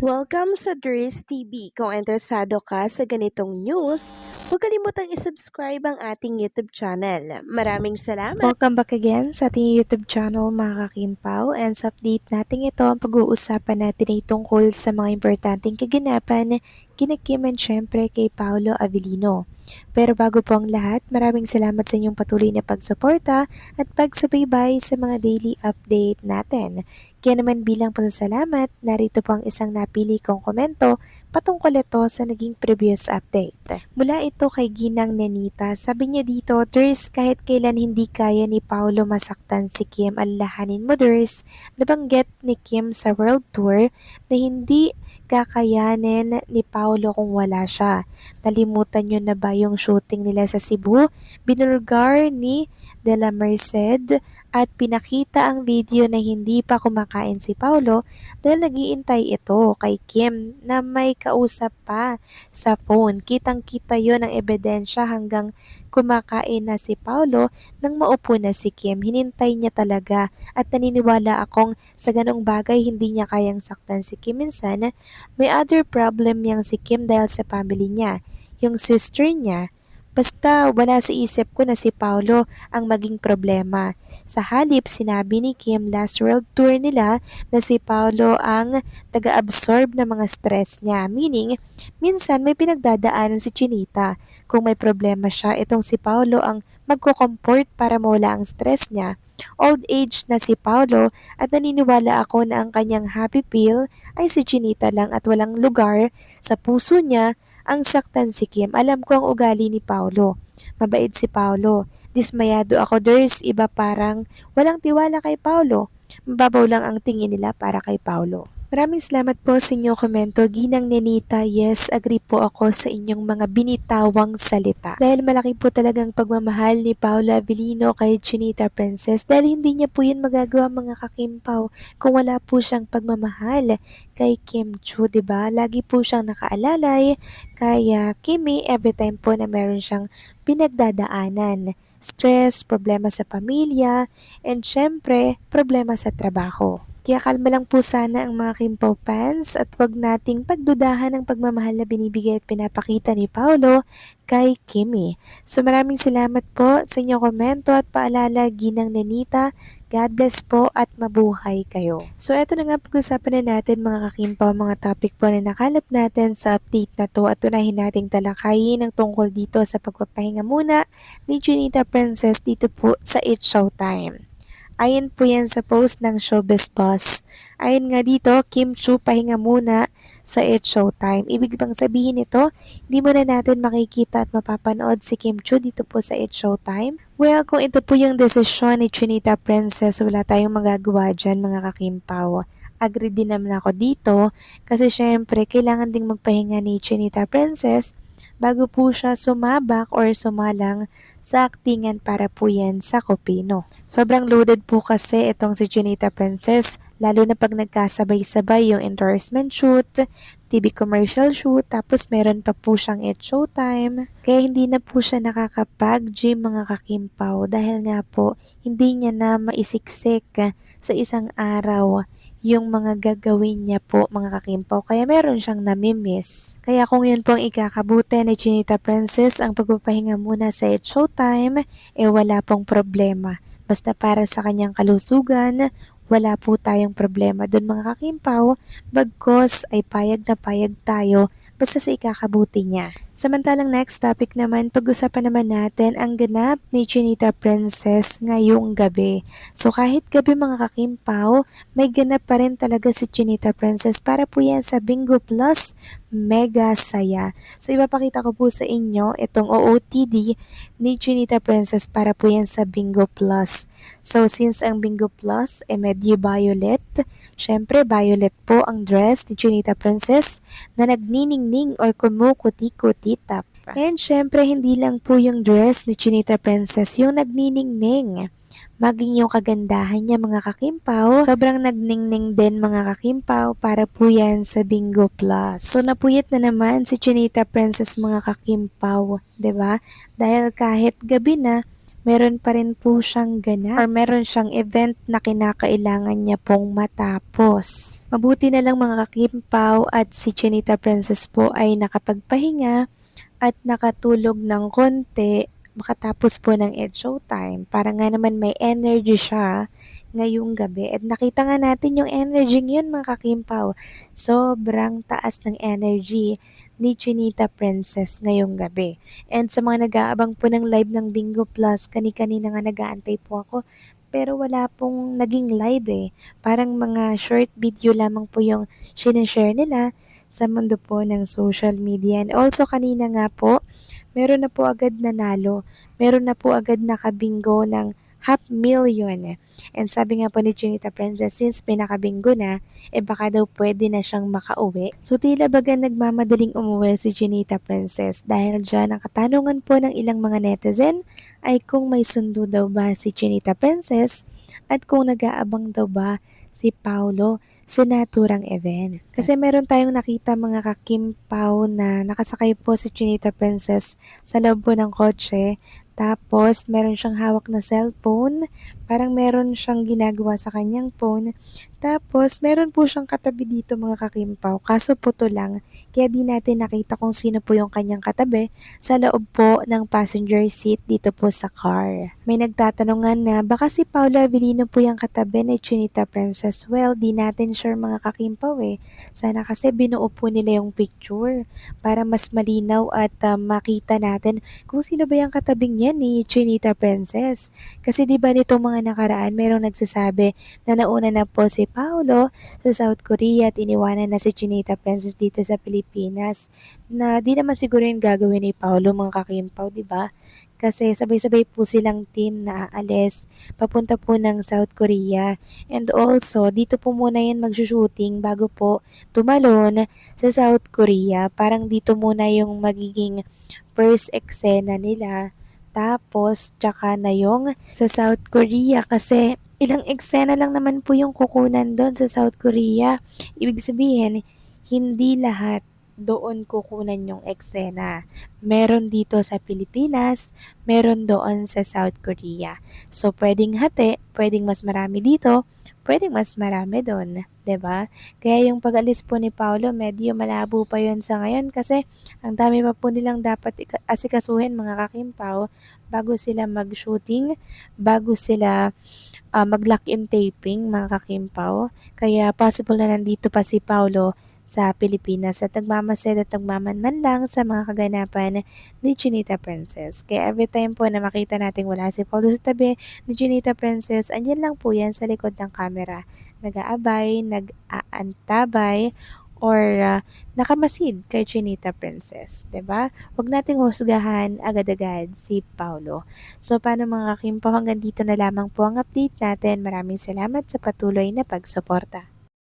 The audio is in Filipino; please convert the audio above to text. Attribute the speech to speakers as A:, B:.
A: Welcome sa Dries TV. Kung interesado ka sa ganitong news, huwag kalimutang isubscribe ang ating YouTube channel. Maraming salamat!
B: Welcome back again sa ating YouTube channel mga kakimpaw, and sa update natin ito ang pag-uusapan natin ay tungkol sa mga importanteng kaganapan kina Kim and syempre kay Paolo Avellino. Pero bago po ang lahat, maraming salamat sa inyong patuloy na pagsuporta at pagsubaybay sa mga daily update natin. Kaya naman bilang pasasalamat, narito po ang isang napili kong komento patungkol ito sa naging previous update. Mula ito kay Ginang Nenita, sabi niya dito, Ders, kahit kailan hindi kaya ni Paolo masaktan si Kim, alalahanin mo Ders, nabanggit ni Kim sa World Tour na hindi kakayanin ni Paolo kung wala siya. Nalimutan niyo na ba yung shooting nila sa Cebu? Binulgar ni De La Merced at pinakita ang video na hindi pa kumakain si Paolo dahil nagiintay ito kay Kim na may kausap pa sa phone. Kitang-kita yon ang ebidensya hanggang kumakain na si Paolo nang maupo na si Kim. Hinintay niya talaga at naniniwala akong sa ganong bagay hindi niya kayang saktan si Kim. Minsan, may other problem yang si Kim dahil sa family niya, yung sister niya. Basta wala sa isip ko na si Paolo ang maging problema. Sa halip, sinabi ni Kim last world tour nila na si Paolo ang taga-absorb ng mga stress niya. Meaning, minsan may pinagdadaanan si Chinita. Kung may problema siya, itong si Paolo ang magko-comfort para mawala ang stress niya. Old age na si Paolo at naniniwala ako na ang kanyang happy pill ay si Chinita lang at walang lugar sa puso niya ang saktan si Kim. Alam ko ang ugali ni Paolo. Mabait si Paolo. Dismayado ako, Ders. Iba parang walang tiwala kay Paolo. Mababaw lang ang tingin nila para kay Paolo. Maraming salamat po sa inyong komento. Ginang Nenita, yes, agree po ako sa inyong mga binitawang salita. Dahil malaki po talagang pagmamahal ni Paolo Avellino kay Chinita Princess dahil hindi niya po yun magagawa mga kakimpaw kung wala po siyang pagmamahal kay Kim Chu, diba? Lagi po siyang nakaalalay kaya Kimi every time po na meron siyang pinagdadaanan. Stress, problema sa pamilya, and syempre, problema sa trabaho. Kaya kalma lang po sana ang mga Kimpaw fans at wag nating pagdudahan ang pagmamahal na binibigay at pinapakita ni Paolo kay Kimi. So maraming salamat po sa inyong komento at paalala, Ginang Nenita. God bless po at mabuhay kayo. So eto na nga pag-usapan na natin mga kakimpaw, mga topic po na nakalap natin sa update na to at unahin nating talakayin ang tungkol dito sa pagpapahinga muna ni Chinita Princess dito po sa It's Showtime. Ayon po yan sa post ng Showbiz Boss. Ayon nga dito, Kim Chu pahinga muna sa It's Showtime. Ibig bang sabihin nito, hindi mo na natin makikita at mapapanood si Kim Chu dito po sa It's Showtime? Well, kung ito po yung desisyon ni Chinita Princess, wala tayong magagawa dyan mga kakimpaw. Agree din naman ako dito kasi syempre kailangan ding magpahinga ni Chinita Princess bago po siya sumabak or sumalang sa aktingan para po yan sa Kopino. Sobrang loaded po kasi itong si Chinita Princess, lalo na pag nagkasabay-sabay yung endorsement shoot, TV commercial shoot, tapos meron pa po siyang It's Showtime. Kaya hindi na po siya nakakapag-gym mga kakimpaw dahil nga po hindi niya na maisiksik sa isang araw yung mga gagawin niya po mga kakimpaw, kaya meron siyang namimiss. Kaya kung yun po ang ikakabuti ni Chinita Princess, ang pagpapahinga muna sa It's Showtime, wala pong problema. Basta para sa kanyang kalusugan, wala po tayong problema doon mga kakimpaw, bagkos ay payag na payag tayo basta sa ikakabuti niya. Samantalang next topic naman, pag-usapan naman natin ang ganap ni Chinita Princess ngayong gabi. So kahit gabi mga kakimpaw, may ganap pa rin talaga si Chinita Princess para po yan sa Bingo Plus Mega Saya. So ipapakita ko po sa inyo itong OOTD ni Chinita Princess para po yan sa Bingo Plus. So since ang Bingo Plus ay medyo violet, syempre violet po ang dress ni Chinita Princess na nagniningning or kumukuti-kuti tap. And syempre hindi lang po yung dress ni Chinita Princess yung nagniningning. Maging yung kagandahan niya mga kakimpaw, sobrang nagningning din mga kakimpaw para po yan sa Bingo Plus. So napuyat na naman si Chinita Princess mga kakimpaw, 'di ba? Dahil kahit gabi na, meron pa rin po siyang ganap or meron siyang event na kinakailangan niya pong matapos. Mabuti na lang mga kakimpaw at si Chinita Princess po ay nakapagpahinga at nakatulog ng konti makatapos po ng Ed Showtime para nga naman may energy siya ngayong gabi. At nakita nga natin yung energy yun mga kakimpaw. Sobrang taas ng energy ni Chinita Princess ngayong gabi. And sa mga nag-aabang po ng live ng Bingo Plus, kani-kanina nga nag-aantay po ako. Pero wala pong naging live eh. Parang mga short video lamang po yung sinashare nila sa mundo po ng social media. And also kanina nga po, meron na po agad nanalo. Meron na po agad nakabingo ng 500,000. And sabi nga po ni Chinita Princess, since pinakabingo na, baka daw pwede na siyang makauwi. So tila baga nagmamadaling umuwi si Chinita Princess dahil dyan ang katanungan po ng ilang mga netizen ay kung may sundo daw ba si Chinita Princess at kung nag-aabang daw ba si Paulo sa naturang event. Kasi meron tayong nakita mga kakimpaw na nakasakay po si Chinita Princess sa loob po ng kotse. Tapos, meron siyang hawak na cellphone. Parang meron siyang ginagawa sa kanyang phone. Tapos, meron po siyang katabi dito mga kakimpaw. Kaso puto lang. Kaya di natin nakita kung sino po yung kanyang katabi sa loob po ng passenger seat dito po sa car. May nagtatanungan na baka si Paolo Avellino po yung katabi ni Chinita Princess. Well, di natin sure mga kakimpaw eh. Sana kasi binuo po nila yung picture para mas malinaw at makita natin kung sino ba yung katabing niya ni Chinita Princess. Kasi di ba nitong mga nakaraan merong nagsasabi na nauna na po si Paolo sa South Korea at iniwanan na si Chinita Princess dito sa Pilipinas na di naman siguro yung gagawin ni Paolo mga kakimpaw, di ba? Kasi sabay-sabay po silang team na aalis papunta po ng South Korea. And also, dito po muna yan mag-shooting bago po tumalon sa South Korea. Parang dito muna yung magiging first eksena nila. Tapos, tsaka na yung sa South Korea kasi ilang eksena lang naman po yung kukunan doon sa South Korea. Ibig sabihin, hindi lahat doon kukunan yung eksena. Meron dito sa Pilipinas, meron doon sa South Korea. So, pwedeng hati, pwedeng mas marami dito, pwedeng mas marami doon. 'Di ba? Kaya yung pag-alis po ni Paolo, medyo malabo pa yon sa ngayon kasi ang dami pa po nilang dapat asikasuhin mga kakimpaw bago sila mag-shooting, bago sila mag-lock-in taping mga kakimpaw. Kaya possible na nandito pa si Paolo sa Pilipinas at nagmamasid at nagmamanman lang sa mga kaganapan ni Chinita Princess. Kaya every time po na makita natin wala si Paolo sa tabi ni Chinita Princess, andyan lang po yan sa likod ng camera. Nag-aabay, nag-aantabay, or nakamasid kay Chinita Princess, 'di ba? Huwag nating husgahan agad-agad si Paulo. So paano mga kakimpaw, hanggang dito na lamang po ang update natin. Maraming salamat sa patuloy na pagsuporta.